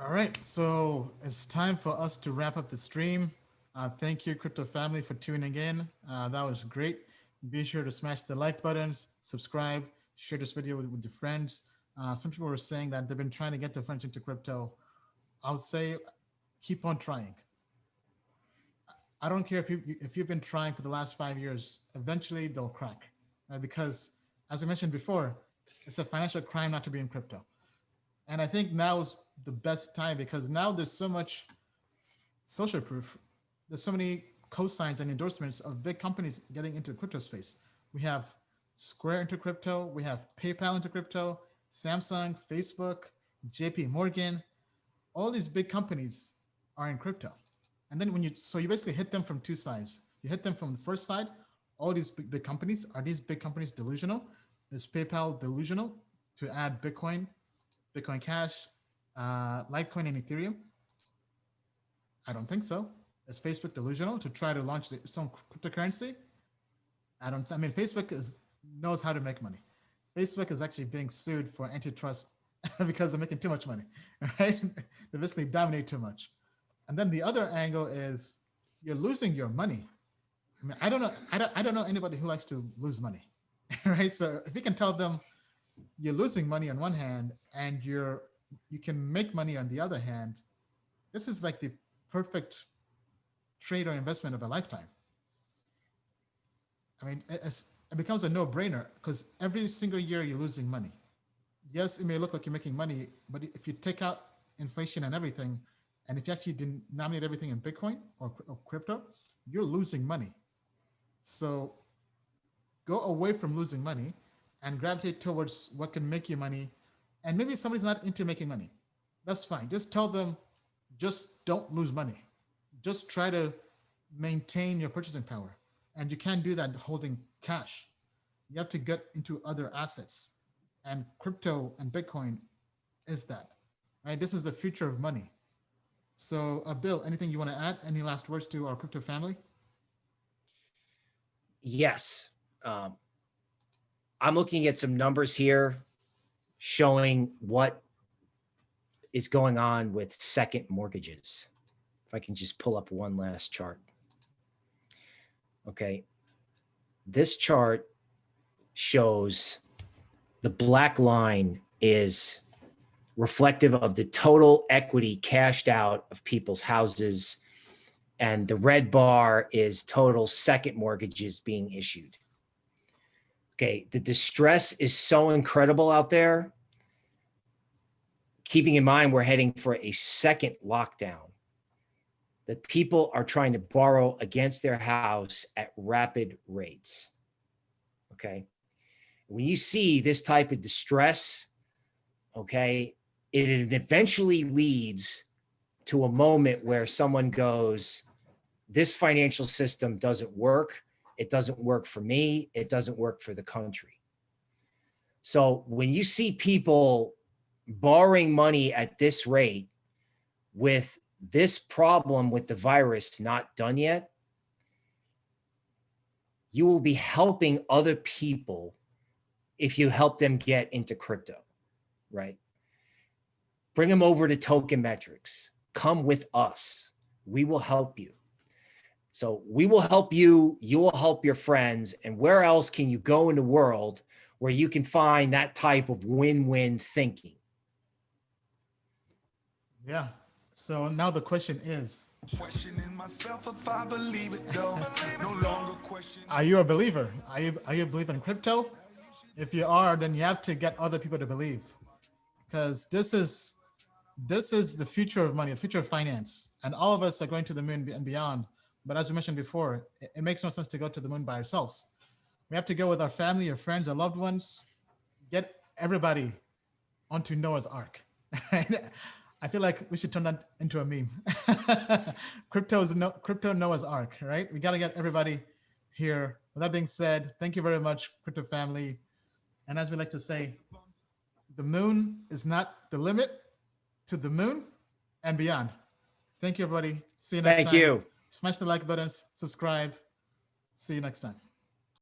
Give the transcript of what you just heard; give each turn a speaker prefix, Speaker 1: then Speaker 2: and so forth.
Speaker 1: All right, so it's time for us to wrap up the stream. Thank you, crypto family, for tuning in. That was great. Be sure to smash the like buttons, subscribe, share this video with your friends. Some people were saying that they've been trying to get their friends into crypto. I would say keep on trying. I don't care if you've been trying for the last 5 years. Eventually, they'll crack, right? Because as I mentioned before, it's a financial crime not to be in crypto. And I think now is the best time because now there's so much social proof. There's so many cosigns and endorsements of big companies getting into the crypto space. We have Square into crypto. We have PayPal into crypto, Samsung, Facebook, JP Morgan. All these big companies are in crypto. And then so you basically hit them from two sides. You hit them from the first side. All these big companies, are these big companies delusional? Is PayPal delusional to add Bitcoin, Bitcoin Cash, Litecoin, and Ethereum? I don't think so. Is Facebook delusional to try to launch some cryptocurrency? I mean, Facebook knows how to make money. Facebook is actually being sued for antitrust because they're making too much money, right? They basically dominate too much. And then the other angle is you're losing your money. I mean, I don't know anybody who likes to lose money, right? So if you can tell them you're losing money on one hand and you can make money on the other hand, this is like the perfect trade or investment of a lifetime. I mean, it becomes a no-brainer because every single year you're losing money. Yes, it may look like you're making money, but if you take out inflation and everything, and if you actually denominate everything in Bitcoin or crypto, you're losing money. So go away from losing money and gravitate towards what can make you money. And maybe somebody's not into making money. That's fine. Just tell them, just don't lose money. Just try to maintain your purchasing power. And you can't do that holding cash. You have to get into other assets. And crypto and Bitcoin is that, right? This is the future of money. So Bill, anything you want to add? Any last words to our crypto family?
Speaker 2: Yes. I'm looking at some numbers here showing what is going on with second mortgages. If I can just pull up one last chart. Okay. This chart shows the black line is reflective of the total equity cashed out of people's houses, and the red bar is total second mortgages being issued. Okay, the distress is so incredible out there. Keeping in mind we're heading for a second lockdown, that people are trying to borrow against their house at rapid rates. Okay, when you see this type of distress, okay, it eventually leads to a moment where someone goes, this financial system doesn't work. It doesn't work for me. It doesn't work for the country. So when you see people borrowing money at this rate with this problem with the virus not done yet, you will be helping other people if you help them get into crypto, right? Bring them over to Token Metrics. Come with us. We will help you. So we will help you. You will help your friends. And where else can you go in the world where you can find that type of win-win thinking?
Speaker 1: Yeah. So now the question is,
Speaker 3: Questioning myself if I believe it though. No longer question.
Speaker 1: are you a believer? Are you a believer in crypto? If you are, then you have to get other people to believe, because this is the future of money, the future of finance, and all of us are going to the moon and beyond. But as we mentioned before, it makes no sense to go to the moon by ourselves. We have to go with our family, our friends, our loved ones. Get everybody onto Noah's Ark. I feel like we should turn that into a meme. Crypto Noah's Ark, right? We got to get everybody here. With that being said, thank you very much, crypto family. And as we like to say, the moon is not the limit, to the moon and beyond. Thank you, everybody. See you next time.
Speaker 2: Thank you.
Speaker 1: Smash the like buttons, subscribe. See you next time.